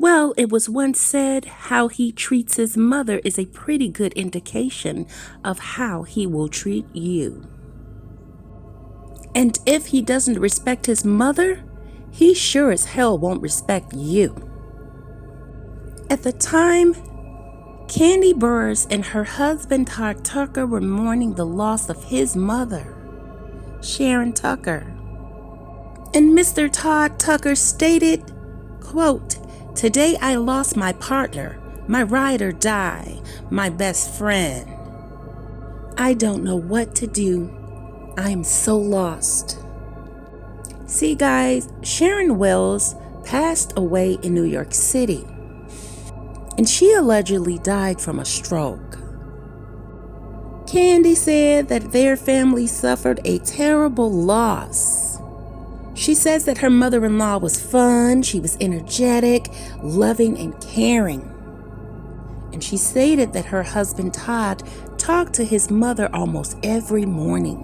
Well, it was once said how he treats his mother is a pretty good indication of how he will treat you. And if he doesn't respect his mother, he sure as hell won't respect you. At the time, Kandi Burruss and her husband Todd Tucker were mourning the loss of his mother, Sharon Tucker. And Mr. Todd Tucker stated, quote, "Today I lost my partner, my ride or die, my best friend. I don't know what to do. I'm so lost." See guys, Sharon Wells passed away in New York City, and she allegedly died from a stroke. Kandi said that their family suffered a terrible loss. She says that her mother-in-law was fun, she was energetic, loving, and caring. And she stated that her husband Todd talked to his mother almost every morning.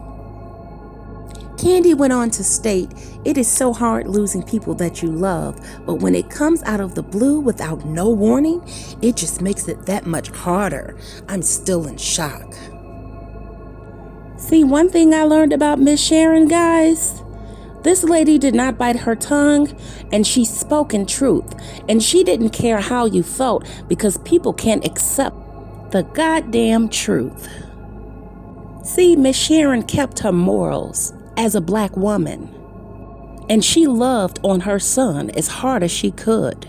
Kandi went on to state, "It is so hard losing people that you love, but when it comes out of the blue without no warning, it just makes it that much harder. I'm still in shock." See, one thing I learned about Miss Sharon, guys, this lady did not bite her tongue, and she spoke in truth, and she didn't care how you felt because people can't accept the goddamn truth. See, Miss Sharon kept her morals as a black woman, and she loved on her son as hard as she could.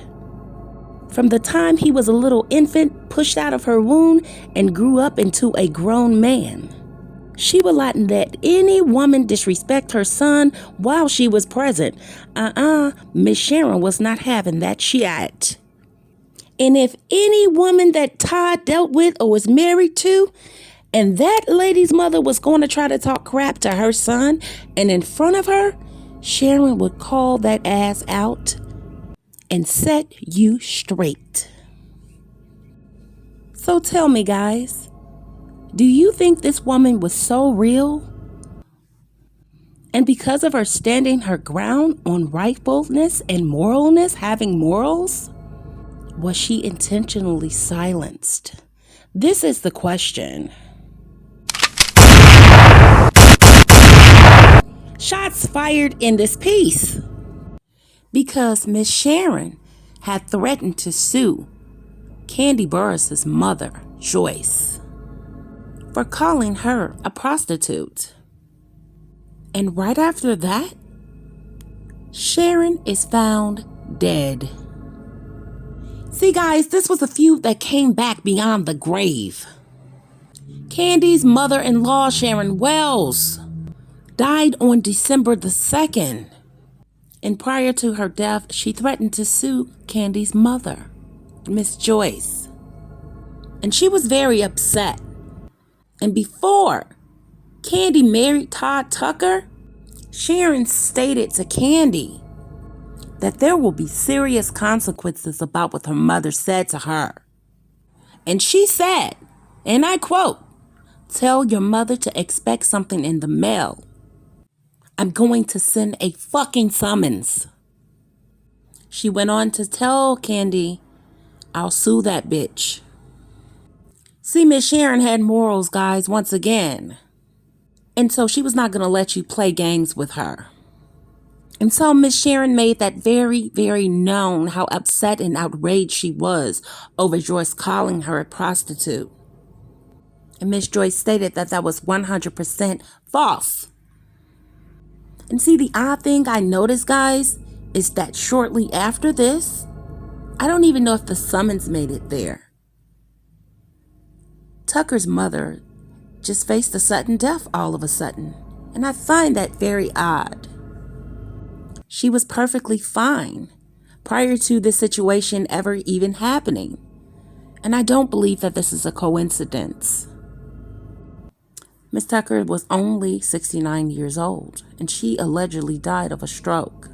From the time he was a little infant, pushed out of her womb, and grew up into a grown man. She would not let any woman disrespect her son while she was present. Miss Sharon was not having that shit. And if any woman that Todd dealt with or was married to, and that lady's mother was going to try to talk crap to her son, and in front of her, Sharon would call that ass out and set you straight. So tell me, guys, do you think this woman was so real? And because of her standing her ground on rightfulness and moralness, having morals, was she intentionally silenced? This is the question. Shots fired in this piece because Miss Sharon had threatened to sue Kandi Burruss's mother, Joyce, for calling her a prostitute. And right after that, Sharon is found dead. See guys, this was a feud that came back beyond the grave. Kandi's mother-in-law, Sharon Wells, died on December the 2nd. And prior to her death, she threatened to sue Kandi's mother, Miss Joyce. And she was very upset. And before Kandi married Todd Tucker, Sharon stated to Kandi that there will be serious consequences about what her mother said to her. And she said, and I quote, "Tell your mother to expect something in the mail. I'm going to send a fucking summons." She went on to tell Kandi, "I'll sue that bitch." See, Miss Sharon had morals, guys, once again. And so she was not going to let you play games with her. And so Miss Sharon made that very, very known how upset and outraged she was over Joyce calling her a prostitute. And Miss Joyce stated that that was 100% false. And see, the odd thing I noticed, guys, is that shortly after this, I don't even know if the summons made it there, Tucker's mother just faced a sudden death all of a sudden. And I find that very odd. She was perfectly fine prior to this situation ever even happening. And I don't believe that this is a coincidence. Miss Tucker was only 69 years old, and she allegedly died of a stroke.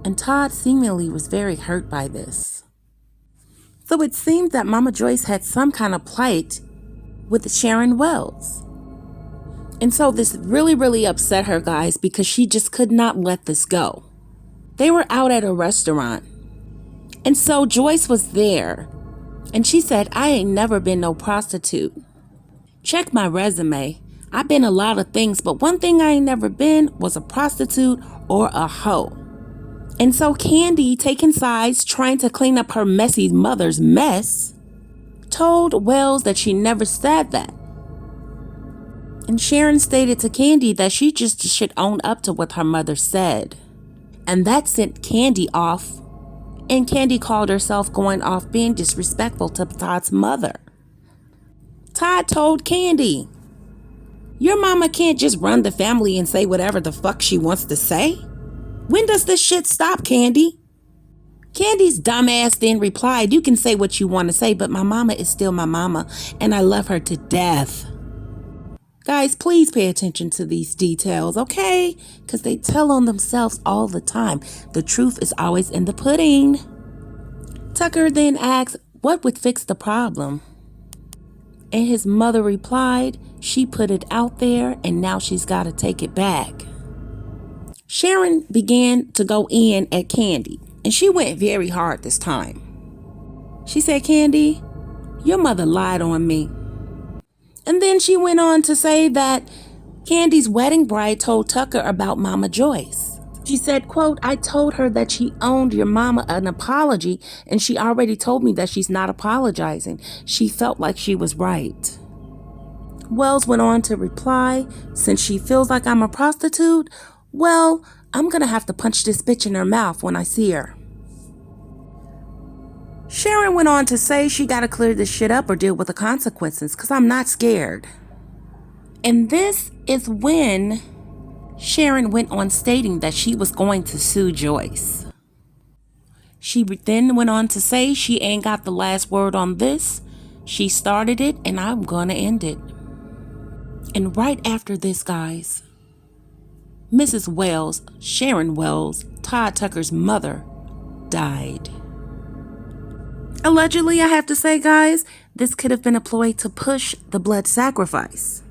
And Todd seemingly was very hurt by this. So it seems that Mama Joyce had some kind of plight with Sharon Wells. And so this really, really upset her, guys, because she just could not let this go. They were out at a restaurant, And so Joyce was there, and she said, I ain't never been no prostitute. Check my resume. I've been a lot of things, but one thing I ain't never been was a prostitute or a hoe. And so Kandi, taking sides, trying to clean up her messy mother's mess, told Wells that she never said that. And Sharon stated to Kandi that she just should own up to what her mother said. And that sent Kandi off. And Kandi called herself going off being disrespectful to Todd's mother. Todd told Kandi, your mama can't just run the family and say whatever the fuck she wants to say. When does this shit stop, Kandi? Kandi's dumbass then replied, you can say what you want to say, but my mama is still my mama, and I love her to death. Guys, please pay attention to these details, okay? Because they tell on themselves all the time. The truth is always in the pudding. Tucker then asked, what would fix the problem? And his mother replied, she put it out there and now she's got to take it back. Sharon began to go in at Kandi, and she went very hard this time. She said, Kandi, your mother lied on me. And then she went on to say that Kandi's wedding bride told Tucker about Mama Joyce. She said, quote, I told her that she owed your mama an apology, and she already told me that she's not apologizing. She felt like she was right. Wells went on to reply, since she feels like I'm a prostitute, well, I'm gonna have to punch this bitch in her mouth when I see her. Sharon went on to say she gotta clear this shit up or deal with the consequences, because I'm not scared. And this is when Sharon went on stating that she was going to sue Joyce. She then went on to say she ain't got the last word on this. She started it and I'm gonna end it. And right after this, guys, Mrs. Wells, Sharon Wells, Todd Tucker's mother, died. Allegedly, I have to say, guys, this could have been a ploy to push the blood sacrifice.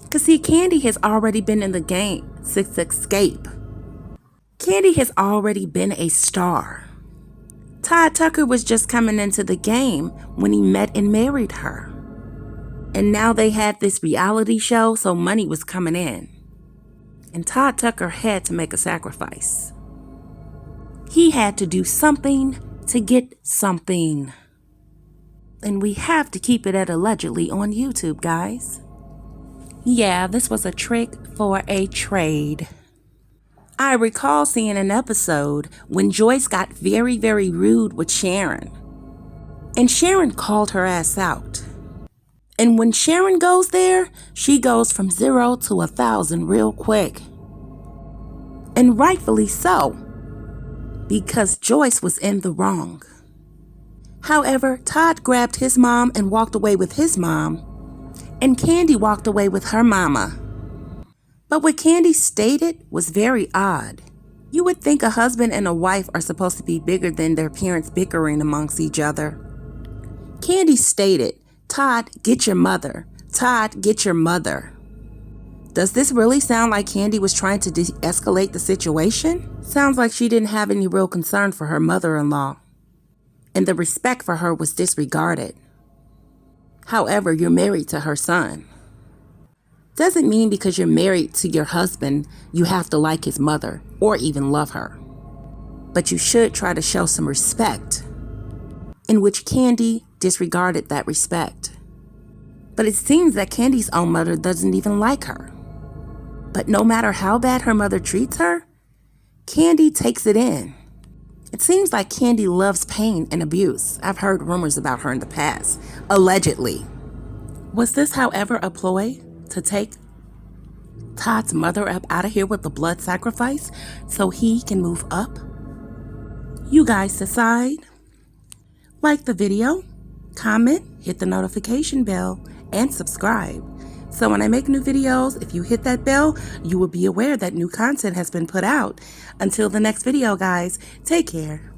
Because see, Kandi has already been in the game since Escape. Kandi has already been a star. Todd Tucker was just coming into the game when he met and married her. And now they had this reality show, so money was coming in. And Todd Tucker had to make a sacrifice. He had to do something to get something. And we have to keep it at allegedly on YouTube, guys. Yeah, this was a trick for a trade. I recall seeing an episode when Joyce got very, very rude with Sharon. And Sharon called her ass out. And when Sharon goes there, she goes from 0 to 1,000 real quick. And rightfully so, because Joyce was in the wrong. However, Todd grabbed his mom and walked away with his mom, and Kandi walked away with her mama. But what Kandi stated was very odd. You would think a husband and a wife are supposed to be bigger than their parents bickering amongst each other. Kandi stated, Todd, get your mother. Todd, get your mother. Does this really sound like Kandi was trying to de-escalate the situation? Sounds like she didn't have any real concern for her mother-in-law, and the respect for her was disregarded. However, you're married to her son. Doesn't mean because you're married to your husband, you have to like his mother or even love her. But you should try to show some respect, in which Kandi disregarded that respect. But it seems that Kandi's own mother doesn't even like her. But no matter how bad her mother treats her, Kandi takes it in. It seems like Kandi loves pain and abuse. I've heard rumors about her in the past, allegedly. Was this, however, a ploy to take Todd's mother up out of here with the blood sacrifice so he can move up? You guys decide. Like the video, comment, hit the notification bell, and subscribe. So when I make new videos, if you hit that bell, you will be aware that new content has been put out. Until the next video, guys, take care.